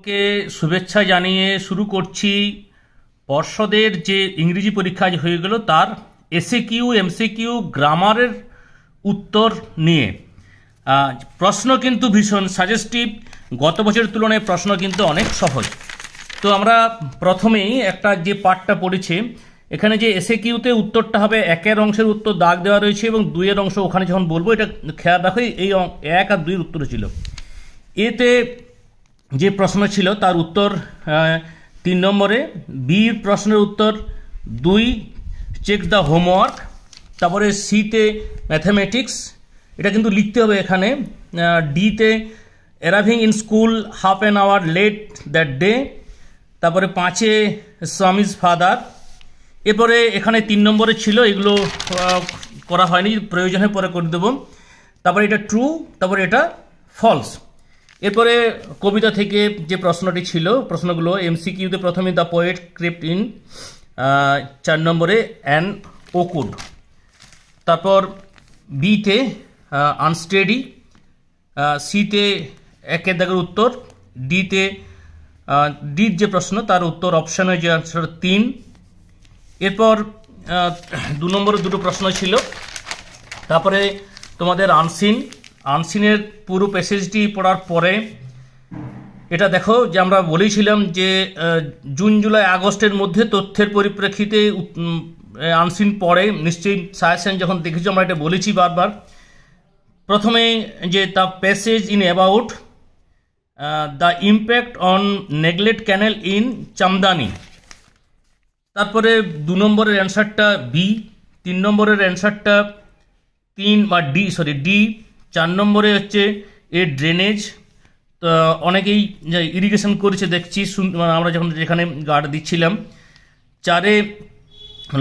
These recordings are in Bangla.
কে শুভেচ্ছা জানিয়ে শুরু করছি পর্ষদের যে ইংরেজি পরীক্ষা আজ হয়ে গেল তার এসএকিউ এমসিকিউ গ্রামারের উত্তর নিয়ে। প্রশ্ন কিন্তু ভীষণ সাজেস্টিভ, গত বছরের তুলনায় প্রশ্ন কিন্তু অনেক সহজ। তো আমরা প্রথমেই একটা যে পার্টটা পড়েছি, এখানে যে এসএকিউতে উত্তরটা হবে একের অংশের উত্তর দাগ দেওয়া রয়েছে এবং দুইয়ের অংশ ওখানে যখন বলবো এটা খেয়াল রাখো, এই এক আর দুইয়ের উত্তর ছিল। এতে যে প্রশ্ন ছিল তার উত্তর 3 নম্বরে, বির প্রশ্নের উত্তর 2 চেক দ্য হোমওয়ার্ক, তারপরে সিতে ম্যাথামেটিক্স, এটা কিন্তু লিখতে হবে এখানে, ডিতে arriving in school half an hour late that day, তারপরে 5-এ সাম ইজ ফাদার। এরপরে এখানে 3 নম্বরে ছিল, এগুলো করা হয়নি, প্রয়োজনে পরে করে দেবো। তারপরে এটা ট্রু, তারপরে এটা ফলস। এরপরে কবিতা থেকে যে প্রশ্নটি ছিল, প্রশ্নগুলো এমসিকিউতে প্রথমে দ্য পোয়েট ক্রেপ্ট ইন, 4 নম্বরে অ্যান ওকুড, তারপর বিতে আনস্টেডি, সিতে একের দাগের উত্তর, ডিতে ডির যে প্রশ্ন তার উত্তর অপশানে যে আনসার 3। এরপর 2 নম্বরে দুটো প্রশ্ন ছিল। তারপরে তোমাদের আনসিনের পুরো প্যাসেজটি পড়ার পরে এটা দেখো যে আমরা বলেছিলাম যে জুন জুলাই আগস্টের মধ্যে তথ্যের পরিপ্রেক্ষিতে আনসিন পড়ে, নিশ্চয়ই সাজেশন যখন দেখেছি আমরা এটা বলেছি বারবার। প্রথমে যে the passage in about the impact on neglect canal in Chamdani, তারপরে 2 নম্বরের অ্যান্সারটা বি, 3 নম্বরের অ্যান্সারটা ডি, 4 নম্বরে হচ্ছে এ ড্রেনেজ। তো অনেকেই ইরিগেশন করেছে দেখছি, আমরা যখন যেখানে গার্ড দিচ্ছিলাম। 4-এ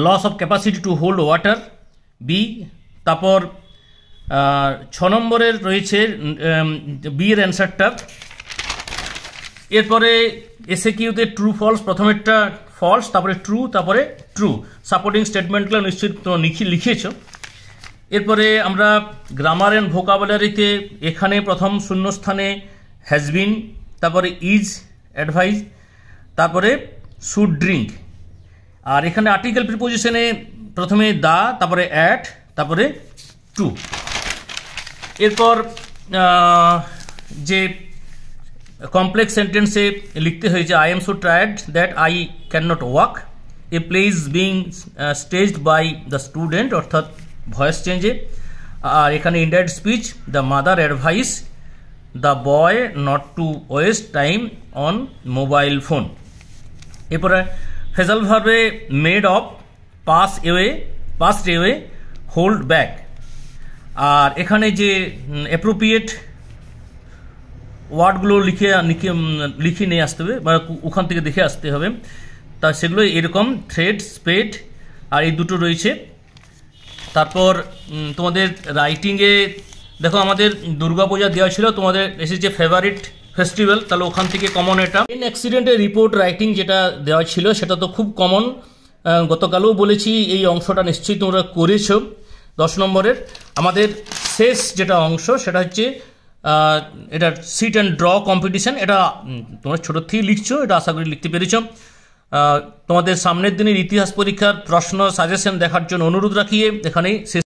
loss of capacity to hold water, B. তারপর 6 নম্বরের রয়েছে বি এর অ্যান্সারটা। এরপরে এসএকিউতে ট্রু ফলস, প্রথমেরটা ফলস, তারপরে ট্রু, সাপোর্টিং স্টেটমেন্টগুলো নিশ্চয়ই লিখিয়েছ। এরপরে আমরা গ্রামার অ্যান্ড ভোকাবুলারিতে এখানে প্রথম শূন্যস্থানে হ্যাজ বিন, তারপরে ইজ, অ্যাডভাইজ, তারপরে শুড ড্রিঙ্ক। আর এখানে আর্টিকেল প্রিপোজিশনে প্রথমে দা, তারপরে অ্যাট, তারপরে টু। এরপর যে কমপ্লেক্স সেন্টেন্সে লিখতে হয়েছে I am so tired that I can not walk, a play is being staged by the student, অর্থাৎ ভয়েস চেঞ্জে। আর এখানে indirect speech, the mother advise the boy not to waste time on mobile phone. এরপরে ফেজাল ভার্বে made of, passed away, hold back. আর এখানে যে অ্যাপ্রোপ্রিয়েট ওয়ার্ডগুলো লিখে নিয়ে আসতে হবে, মানে ওখান থেকে দেখে আসতে হবে। তা সেগুলো এরকম থ্রেড, স্পেড, আর এই দুটো রয়েছে। তারপর তোমাদের রাইটিংয়ে দেখো আমাদের দুর্গাপূজা দেওয়া ছিল, তোমাদের এসেছে ফেভারিট ফেস্টিভ্যাল, তাহলে ওখান থেকে কমন এটা। ট্রেন অ্যাক্সিডেন্টের রিপোর্ট রাইটিং যেটা দেওয়া ছিল সেটা তো খুব কমন, গতকালও বলেছি, এই অংশটা নিশ্চয়ই তোমরা করেছো। 10 নম্বরের আমাদের শেষ যেটা অংশ সেটা হচ্ছে এটা সিট অ্যান্ড ড্র কম্পিটিশন, এটা তোমরা ছোটোর থেকেই লিখছো, এটা আশা করি লিখতে পেরেছ। তোমাদের সামনের দিনের ইতিহাস পরীক্ষার প্রশ্ন সাজেশন দেখার জন্য অনুরোধ রাখিয়ে এখানেই শেষ।